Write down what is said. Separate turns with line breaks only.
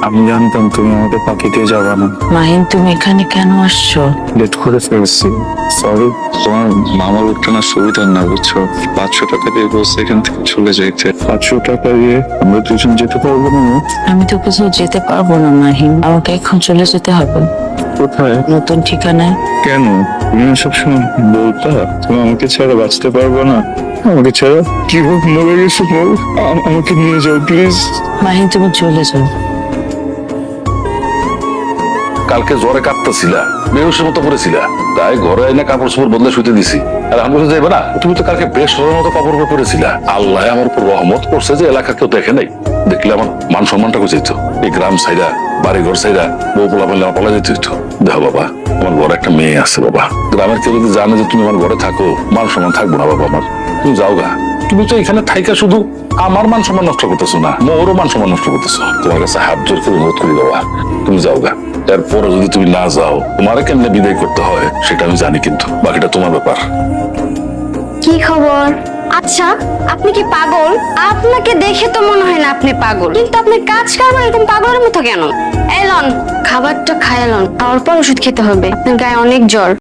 আমি জানতাম তুমি আমাকে ফাঁকি দিয়ে যাবে না।
মাহিন, তুমি এখানে কেন আসছো?
লেট করে ফেলছি, সরি। তোমার মামার উঠানোর সুবিধা না, বুঝছো? 500 টাকা দিয়ে বলছে এখান থেকে চলে যাইতে। 500 টাকা দিয়ে আমরা দুজন যেতে পারবো না?
আমি তো কোথাও যেতে পারবো না মাহিন, আমাকে এখন চলে যেতে হবে
কোথায়?
নতুন ঠিকানায়।
কেন? তুমি সবসময় বলতা তুমি আমাকে ছাড়া বাঁচতে পারবো না। আমাকে ছাড়া কিভাবে মরে গেছো বল? আমাকে নিয়ে যাও প্লিজ।
মাহিন, তুমি চলে যাও।
কালকে জ্বরে কাঁপতেছিলা, বেহুশের মতো পড়েছিলা, তাই ঘরে এনে কাপড় চোপড় বদলে শুতে দিছি। আর আমি বলতে যাইবে না, তুমি তো কালকে বেশ সরের মতো কাপড় উপর পরেছিলা। আল্লাহ আমার উপর রহমত করছে যে এলাকা কেউ দেখে নাই, দেখলে আমার মান সম্মানটা বুঝাইতো। এই গ্রাম সাইডা, বাড়ি ঘর সাইডা, বউ পোলা পেলে আমার পালা যেতে হইতো। দেখো বাবা, আমার ঘরে একটা মেয়ে আছে বাবা, গ্রামের কেউ যদি জানে যে তুমি আমার ঘরে থাকো, মান সম্মান থাকবো না বাবা আমার। তুমি যাও গা, তুমি তো এখানে থাইকা শুধু আমার মান সম্মান নষ্ট করতেছো না, মোরও মান সম্মান নষ্ট করতেছো। তোমার কাছে হাত জোর করে অনুরোধ করি বাবা, তুমি যাও গা। এরপরে যদি তুমি না যাও, তোমার কেমনে বিদায় করতে হয় সেটা আমি জানি, কিন্তু বাকিটা তোমার ব্যাপার।
কি খবর? আচ্ছা, আপনি কি পাগল? আপনাকে দেখে তো মনে হয় না আপনি পাগল, কিন্তু আপনার কাজ কারবার এরকম পাগলের মতো কেন? এলন, খাবারটা খায়ালন, তারপর ওষুধ খেতে হবে, আপনার গায়ে অনেক জ্বর।